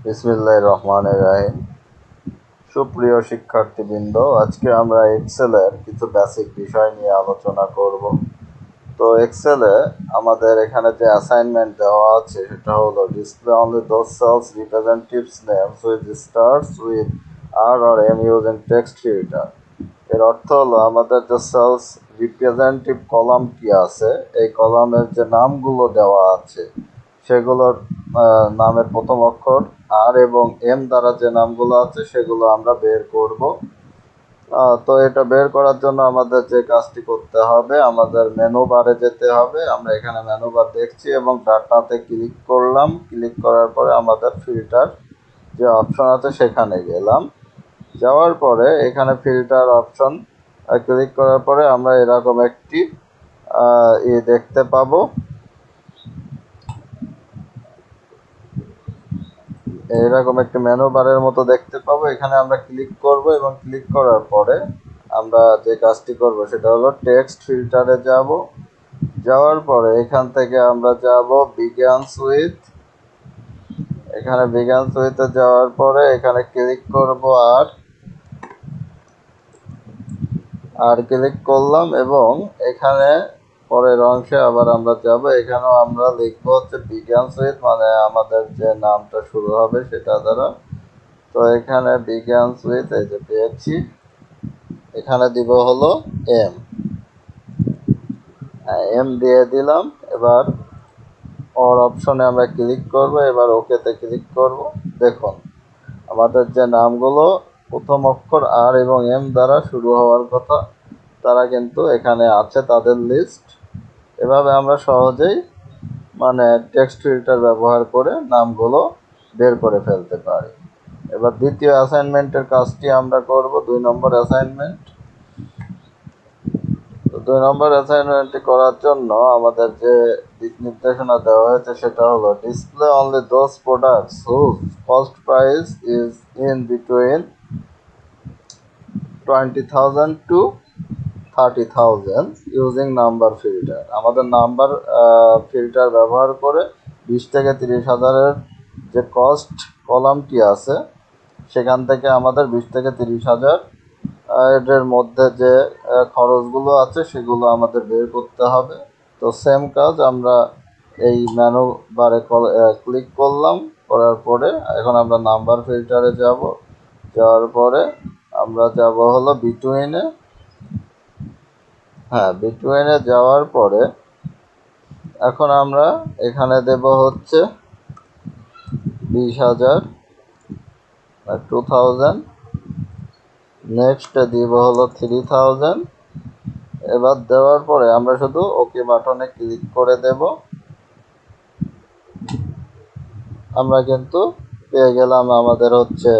বিসমিল্লাহির রহমানির রহিম। সুপ্রিয় শিক্ষার্থীবৃন্দ, আজকে আমরা এক্সেলের কিছু বেসিক বিষয় নিয়ে আলোচনা করব। তো এক্সেলে আমাদের এখানে যে অ্যাসাইনমেন্ট দেওয়া আছে সেটা হলো display only those sales representatives names with stars with R or M using text filter. এর অর্থ হলো আমাদের যে সেলস রিপ্রেজেন্টেটিভ কলামটি আছে, এই কলামের যে নামগুলো দেওয়া আছে সেগুলোর নামের প্রথম অক্ষর আর এবং এম দ্বারা যে নামগুলো আছে সেগুলো আমরা বের করব। তো এটা বের করার জন্য আমাদের যে কাজটি করতে হবে, আমাদের মেনু বারে যেতে হবে। আমরা এখানে মেনু বার দেখছি এবং ডাটাতে ক্লিক করলাম। ক্লিক করার পরে আমাদের ফিল্টার যে অপশন আছে সেখানে গেলাম। যাওয়ার পরে এখানে ফিল্টার অপশন ক্লিক করার পরে আমরা এরকম একটি দেখতে পাবো। এরকম একটি মেনু বারের মতো দেখতে পাবো। এখানে আমরা ক্লিক করব এবং ক্লিক করার পরে আমরা যে কাজটি করব সেটা হলো টেক্সট ফিল্টারে যাব। যাওয়ার পরে এখান থেকে আমরা যাব বিগিনস উইথ। এখানে বিগিনস উইথে যাওয়ার পরে এখানে ক্লিক করব আর ক্লিক করলাম এবং এখানে পরের অংশে আবার আমরা যাব। এখানেও আমরা লিখবো হচ্ছে বিগিনস উইথ, মানে আমাদের যে নামটা শুরু হবে সেটা দ্বারা। তো এখানে বিগিনস উইথ এই যে পেয়েছি, এখানে দিব হলো এম দিয়ে দিলাম। এবার অর অপশনে আমরা ক্লিক করব, এবার ওকেতে ক্লিক করব। দেখুন আমাদের যে নামগুলো প্রথম অক্ষর আর এবং এম দ্বারা শুরু হওয়ার কথা তারা কিন্তু এখানে আছে, তাদের লিস্ট। এভাবে আমরা সহজেই টেক্সট ফিল্টার ব্যবহার করে নামগুলো বের করে ফেলতে পারি। এবার দ্বিতীয় অ্যাসাইনমেন্টের কাজটি আমরা করব, 2 নম্বর অ্যাসাইনমেন্ট। তো 2 নম্বর অ্যাসাইনমেন্টটি করার জন্য আমাদের যে দিক নির্দেশনা দেওয়া হয়েছে সেটা হলো display only those products whose cost price is in between 20,000 to 30,000 using number filter. আমাদের নাম্বার ফিল্টার ব্যবহার করে 20 থেকে 30,000-এর যে কস্ট কলামটি আছে সেখান থেকে আমাদের 20 থেকে 30,000 এর মধ্যে যে খরচগুলো আছে সেগুলো আমাদের বের করতে হবে। তো সেম কাজ আমরা এই মেনু বারে ক্লিক করলাম। করার পরে এখন আমরা নাম্বার ফিল্টারে যাব। যাওয়ার পরে আমরা যাব হলো বিটুইনে। বিটুইনে যাওয়ার পরে এখন আমরা এখানে দেব হচ্ছে 20,000 2000। নেক্সট দিব হলো 3000। এবার দেওয়ার পরে আমরা শুধু ওকে বাটনে ক্লিক করে দেব। আমরা কিন্তু পেয়ে গেলাম আমাদের হচ্ছে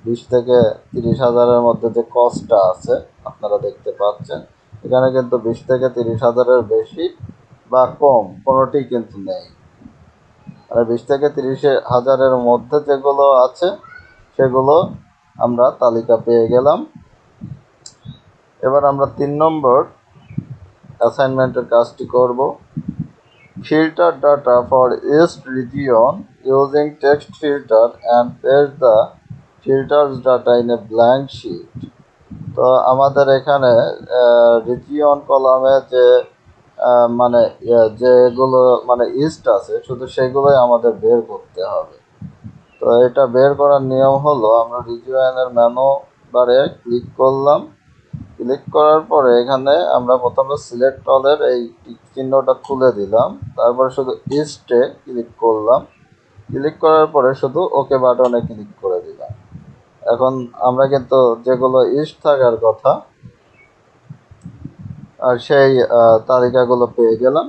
20 থেকে 30,000-এর মধ্যে যে কস্টটা আছে আপনারা দেখতে পাচ্ছেন। এখানে কিন্তু 20 থেকে 30,000-এর বেশি বা কম কোনোটি কিন্তু নেই। 20 থেকে 30,000-এর মধ্যে যেগুলো আছে সেগুলো আমরা তালিকা পেয়ে গেলাম। এবার আমরা 3 নম্বর অ্যাসাইনমেন্টের কাজটি করব। Filter data for each region using text filter and paste the filters data in a blank sheet. তো আমাদের এখানে রিজিয়ন কলামে যে যেগুলো ইস্ট আছে শুধু সেগুলোই আমাদের বের করতে হবে। তো এটা বের করার নিয়ম হলো আমরা রিজিয়নের মেনু বারে ক্লিক করলাম। ক্লিক করার পরে এখানে আমরা প্রথমে সিলেক্ট অলের এই টিক চিহ্নটা তুলে দিলাম। তারপরে শুধু ইস্টে ক্লিক করলাম। ক্লিক করার পরে শুধু ওকে বাটনে ক্লিক করে দিলাম। এখন আমরা কিন্তু যেগুলো ইস্ট থাকার কথা আর সেই তালিকাগুলো পেয়ে গেলাম।